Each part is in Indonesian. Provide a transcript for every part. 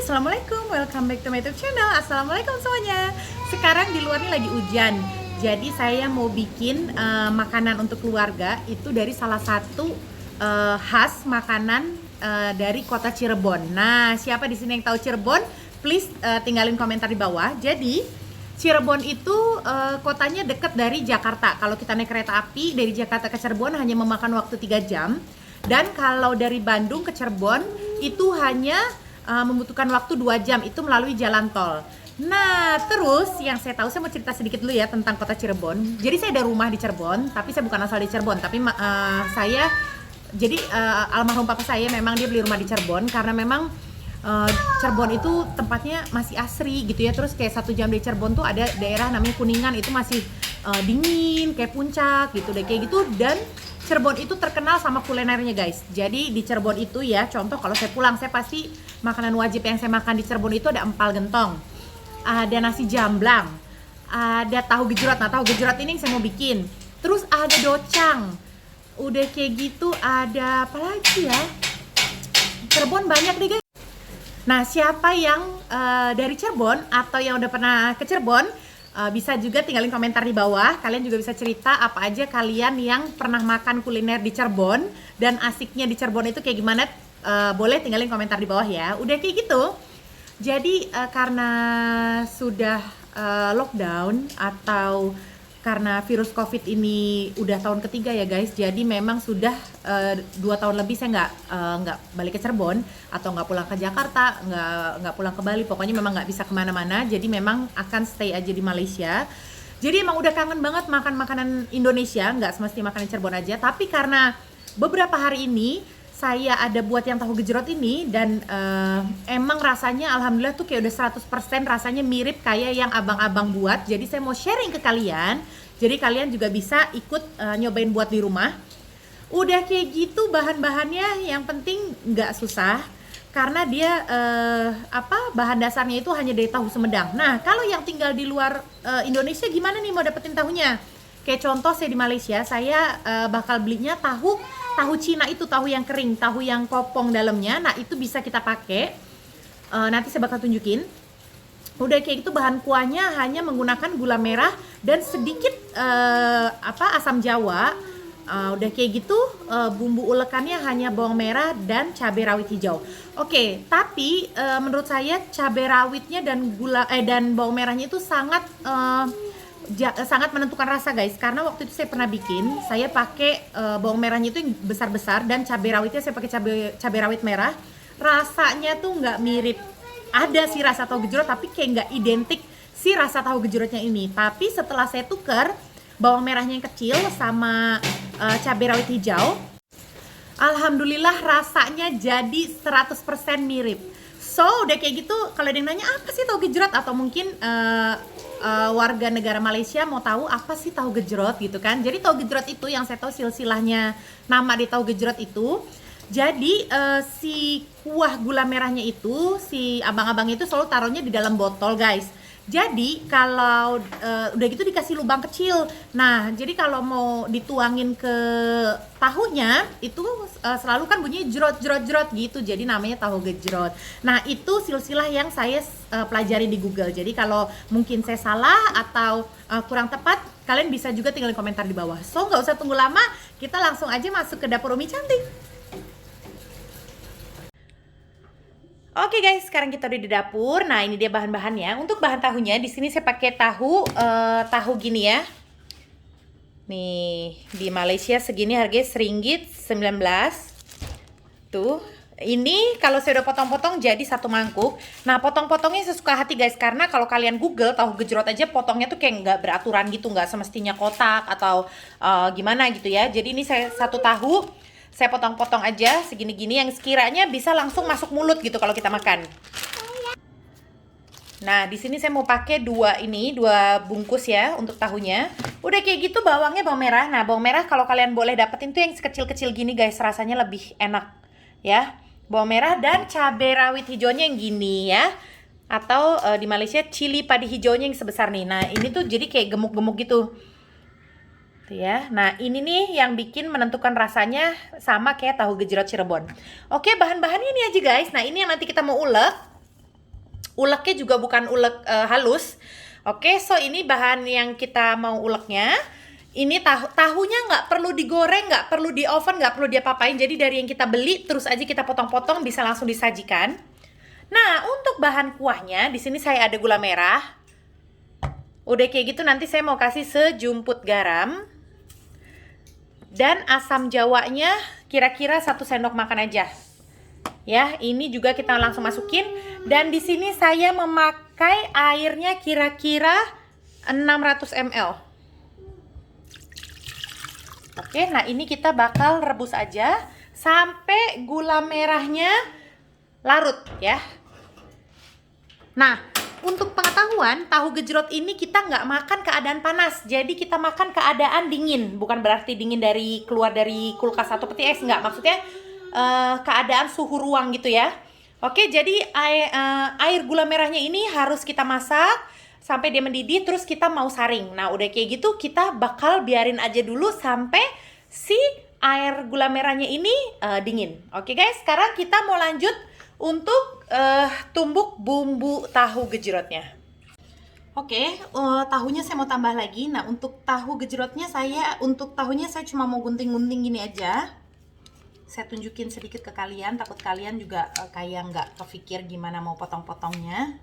Assalamualaikum, welcome back to my YouTube channel. Assalamualaikum semuanya. Sekarang di luar ini lagi hujan. Jadi saya mau bikin makanan untuk keluarga. Itu dari salah satu khas makanan dari kota Cirebon. Nah, siapa di sini yang tahu Cirebon? Please tinggalin komentar di bawah. Jadi Cirebon itu kotanya dekat dari Jakarta. Kalau kita naik kereta api dari Jakarta ke Cirebon hanya memakan waktu 3 jam. Dan kalau dari Bandung ke Cirebon itu hanya membutuhkan waktu 2 jam, itu melalui jalan tol. Nah, terus yang saya tahu, saya mau cerita sedikit dulu ya tentang kota Cirebon. Jadi saya ada rumah di Cirebon, tapi saya bukan asal di Cirebon, tapi almarhum papa saya memang dia beli rumah di Cirebon karena memang Cirebon itu tempatnya masih asri gitu ya. Terus kayak 1 jam dari Cirebon tuh ada daerah namanya Kuningan, itu masih dingin kayak puncak gitu deh, kayak gitu. Dan Cirebon itu terkenal sama kulinernya guys. Jadi di Cirebon itu ya, contoh kalau saya pulang, saya pasti makanan wajib yang saya makan di Cirebon itu ada empal gentong, ada nasi jamblang, ada tahu gejrot. Nah, tahu gejrot ini yang saya mau bikin. Terus ada docang. Udah kayak gitu ada apa lagi ya? Cirebon banyak deh guys. Nah, siapa yang dari Cirebon atau yang udah pernah ke Cirebon, bisa juga tinggalin komentar di bawah. Kalian juga bisa cerita apa aja kalian yang pernah makan kuliner di Cirebon dan asiknya di Cirebon itu kayak gimana. Boleh tinggalin komentar di bawah ya. Udah kayak gitu. Jadi karena sudah lockdown atau karena virus COVID ini udah tahun ketiga ya guys, jadi memang sudah 2 tahun lebih saya nggak balik ke Cirebon atau nggak pulang ke Jakarta, nggak pulang ke Bali, pokoknya memang nggak bisa kemana-mana. Jadi memang akan stay aja di Malaysia. Jadi emang udah kangen banget makan makanan Indonesia, nggak semesti makan di Cirebon aja. Tapi karena beberapa hari ini saya ada buat yang tahu gejrot ini dan emang rasanya alhamdulillah tuh kayak udah 100% rasanya mirip kayak yang abang-abang buat. Jadi saya mau sharing ke kalian. Jadi kalian juga bisa ikut nyobain buat di rumah. Udah kayak gitu bahan-bahannya, yang penting nggak susah karena dia bahan dasarnya itu hanya dari tahu Sumedang. Nah, kalau yang tinggal di luar Indonesia gimana nih mau dapetin tahunya? Kayak contoh saya di Malaysia, saya bakal belinya tahu Cina, itu tahu yang kering, tahu yang kopong dalamnya. Nah, itu bisa kita pakai. Nanti saya bakal tunjukin. Udah kayak gitu bahan kuahnya hanya menggunakan gula merah dan sedikit asam jawa. Udah kayak gitu bumbu ulekannya hanya bawang merah dan cabai rawit hijau. Oke, tapi menurut saya cabai rawitnya dan bawang merahnya itu sangat menentukan rasa guys, karena waktu itu saya pernah bikin, saya pakai bawang merahnya itu yang besar-besar dan cabai rawitnya saya pakai cabai rawit merah. Rasanya tuh nggak mirip, ada sih rasa tahu gejrot tapi kayak nggak identik si rasa tahu gejrotnya ini. Tapi setelah saya tuker bawang merahnya yang kecil sama cabai rawit hijau, alhamdulillah rasanya jadi 100% mirip. So udah kayak gitu, kalau ada yang nanya apa sih tahu gejrot, atau mungkin warga negara Malaysia mau tahu apa sih tahu gejrot gitu kan. Jadi tahu gejrot itu yang saya tahu silsilahnya nama di tahu gejrot itu. Jadi si kuah gula merahnya itu, si abang-abangnya itu selalu taruhnya di dalam botol guys. Jadi kalau udah gitu dikasih lubang kecil. Nah, jadi kalau mau dituangin ke tahunya itu selalu kan bunyinya jerot gitu. Jadi namanya tahu gejrot. Nah, itu silsilah yang saya pelajari di Google. Jadi kalau mungkin saya salah atau kurang tepat, kalian bisa juga tinggalin komentar di bawah. So nggak usah tunggu lama, kita langsung aja masuk ke dapur Umi Cantik. Oke guys, sekarang kita udah di dapur. Nah, ini dia bahan-bahannya. Untuk bahan tahunya, di sini saya pakai tahu gini ya. Nih, di Malaysia segini harganya RM1.19. Tuh, ini kalau saya udah potong-potong jadi 1 mangkuk. Nah, potong-potongnya sesuka hati guys, karena kalau kalian Google tahu gejrot aja potongnya tuh kayak nggak beraturan gitu, nggak semestinya kotak atau gimana gitu ya. Jadi ini saya 1 tahu. Saya potong-potong aja segini-gini yang sekiranya bisa langsung masuk mulut gitu kalau kita makan. Nah, di sini saya mau pakai 2 bungkus ya untuk tahunya. Udah kayak gitu bawang merah. Nah, bawang merah kalau kalian boleh dapetin tuh yang kecil-kecil gini guys, rasanya lebih enak ya. Bawang merah dan cabai rawit hijaunya yang gini ya. Atau di Malaysia cili padi hijaunya yang sebesar nih. Nah, ini tuh jadi kayak gemuk-gemuk gitu. Ya. Nah, ini nih yang bikin menentukan rasanya sama kayak tahu gejrot Cirebon. Oke, bahan-bahannya ini aja guys. Nah, ini yang nanti kita mau ulek. Uleknya juga bukan ulek halus. Oke, so ini bahan yang kita mau uleknya. Ini tahunya nggak perlu digoreng, nggak perlu di oven, nggak perlu diapa-apain. Jadi dari yang kita beli terus aja kita potong-potong, bisa langsung disajikan. Nah, untuk bahan kuahnya di sini saya ada gula merah. Udah kayak gitu nanti saya mau kasih sejumput garam. Dan asam jawanya kira-kira 1 sendok makan aja. Ya, ini juga kita langsung masukin. Dan di sini saya memakai airnya kira-kira 600 ml. Oke, nah ini kita bakal rebus aja sampai gula merahnya larut ya. Nah, untuk pengetahuan, tahu gejrot ini kita nggak makan keadaan panas. Jadi kita makan keadaan dingin. Bukan berarti dingin dari keluar dari kulkas atau peti es, nggak. Maksudnya keadaan suhu ruang gitu ya. Oke, jadi air gula merahnya ini harus kita masak sampai dia mendidih, terus kita mau saring. Nah, udah kayak gitu kita bakal biarin aja dulu sampai si air gula merahnya ini dingin. Oke guys, sekarang kita mau lanjut untuk tumbuk bumbu tahu gejrotnya. Oke, tahunya saya mau tambah lagi. Nah, untuk tahu gejrotnya saya cuma mau gunting-gunting gini aja. Saya tunjukin sedikit ke kalian, takut kalian juga kayak nggak kepikir gimana mau potong-potongnya.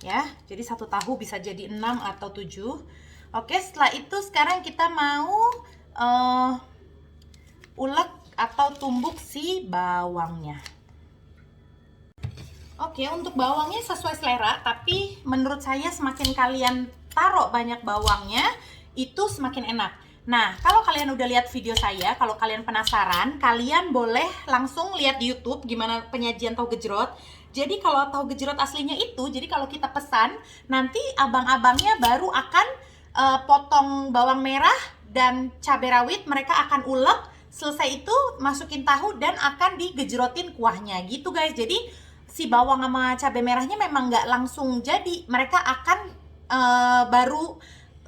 Ya, jadi satu tahu bisa jadi 6 atau 7. Oke, setelah itu sekarang kita mau ulek atau tumbuk si bawangnya. Oke, untuk bawangnya sesuai selera, tapi menurut saya semakin kalian taruh banyak bawangnya, itu semakin enak. Nah, kalau kalian udah lihat video saya, kalau kalian penasaran, kalian boleh langsung lihat di YouTube gimana penyajian tahu gejrot. Jadi kalau tahu gejrot aslinya itu, jadi kalau kita pesan, nanti abang-abangnya baru akan potong bawang merah dan cabai rawit, mereka akan ulek, selesai itu masukin tahu dan akan digejrotin kuahnya gitu guys. Jadi si bawang sama cabai merahnya memang nggak langsung jadi, mereka akan baru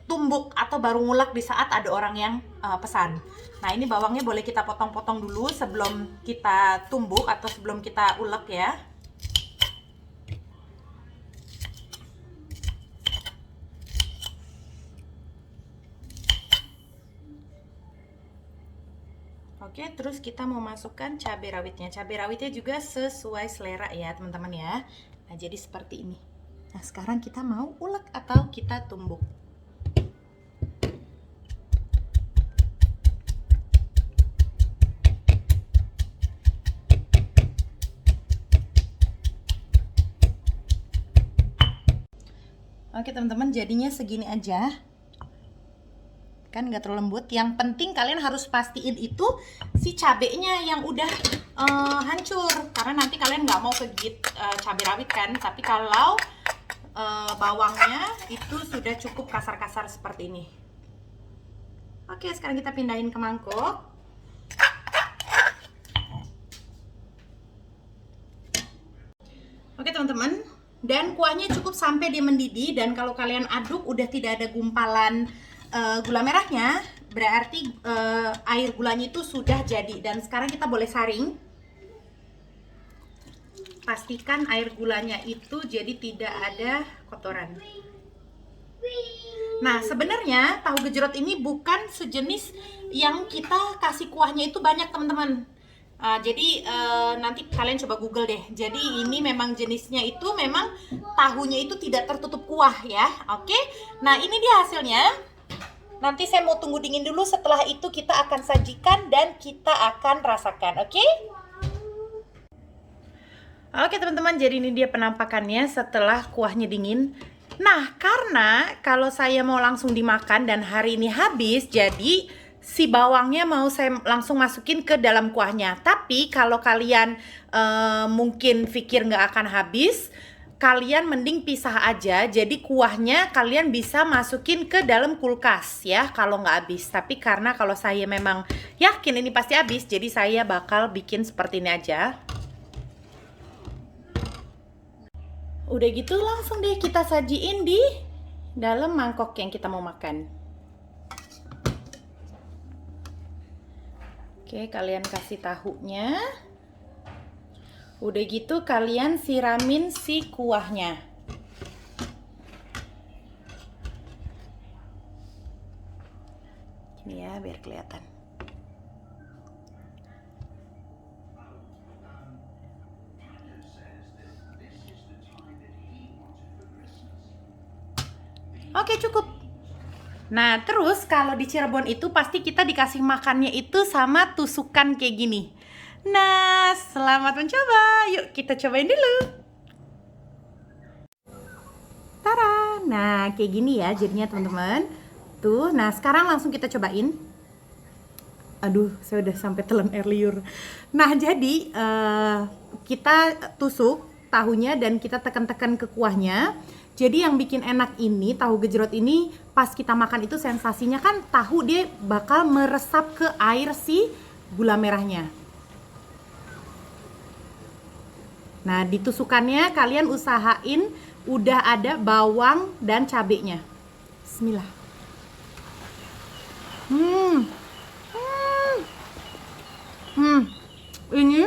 tumbuk atau baru ngulek di saat ada orang yang pesan. Nah, ini bawangnya boleh kita potong-potong dulu sebelum kita tumbuk atau sebelum kita ulek ya. Oke, terus kita mau masukkan cabai rawitnya. Cabai rawitnya juga sesuai selera ya teman-teman ya. Nah, jadi seperti ini. Nah, sekarang kita mau ulek atau kita tumbuk. Oke teman-teman, jadinya segini aja. Kan nggak terlalu lembut. Yang penting kalian harus pastiin itu si cabenya yang udah hancur, karena nanti kalian nggak mau kegigit cabai rawit kan. Tapi kalau bawangnya itu sudah cukup kasar-kasar seperti ini. Oke, sekarang kita pindahin ke mangkok. Oke teman-teman, dan kuahnya cukup sampai dia mendidih. Dan kalau kalian aduk udah tidak ada gumpalan gula merahnya, berarti air gulanya itu sudah jadi. Dan sekarang kita boleh saring. Pastikan air gulanya itu jadi tidak ada kotoran. Nah, sebenarnya tahu gejrot ini bukan sejenis yang kita kasih kuahnya itu banyak teman-teman. Jadi nanti kalian coba Google deh. Jadi ini memang jenisnya itu memang tahunya itu tidak tertutup kuah ya. Oke. Nah, ini dia hasilnya. Nanti saya mau tunggu dingin dulu, setelah itu kita akan sajikan dan kita akan rasakan, oke? Oke teman-teman, jadi ini dia penampakannya setelah kuahnya dingin. Nah, karena kalau saya mau langsung dimakan dan hari ini habis, jadi si bawangnya mau saya langsung masukin ke dalam kuahnya. Tapi kalau kalian mungkin pikir nggak akan habis, kalian mending pisah aja. Jadi kuahnya kalian bisa masukin ke dalam kulkas ya kalau nggak habis. Tapi karena kalau saya memang yakin ini pasti habis, jadi saya bakal bikin seperti ini aja. Udah gitu langsung deh kita sajiin di dalam mangkok yang kita mau makan. Oke, kalian kasih tahunya. Udah gitu kalian siramin si kuahnya. Ini ya biar kelihatan. Oke, cukup. Nah, terus kalau di Cirebon itu pasti kita dikasih makannya itu sama tusukan kayak gini. Nah, selamat mencoba. Yuk kita cobain dulu. Tara. Nah, kayak gini ya jadinya teman-teman. Tuh, nah sekarang langsung kita cobain. Aduh, saya udah sampai telan air liur. Nah, jadi kita tusuk tahunya dan kita tekan-tekan ke kuahnya. Jadi yang bikin enak ini, tahu gejrot ini pas kita makan itu sensasinya kan tahu dia bakal meresap ke air si gula merahnya. Nah, ditusukannya kalian usahain udah ada bawang dan cabenya. Bismillah. Ini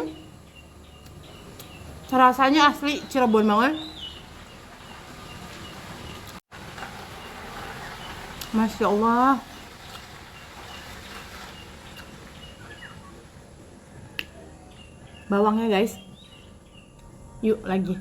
rasanya asli Cirebon banget. Masya Allah. Bawangnya guys. Yuk lagi.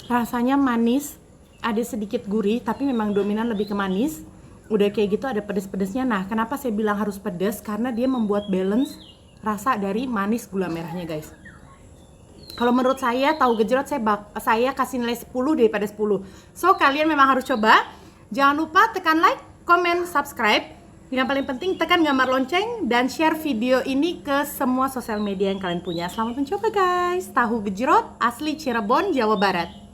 Rasanya manis, ada sedikit gurih, tapi memang dominan lebih ke manis. Udah kayak gitu ada pedes-pedesnya. Nah, kenapa saya bilang harus pedes? Karena dia membuat balance rasa dari manis gula merahnya, guys. Kalau menurut saya tahu gejrot saya kasih nilai 10 daripada 10. So, kalian memang harus coba. Jangan lupa tekan like, comment, subscribe. Yang paling penting tekan gambar lonceng dan share video ini ke semua sosial media yang kalian punya. Selamat mencoba, guys. Tahu gejrot asli Cirebon, Jawa Barat.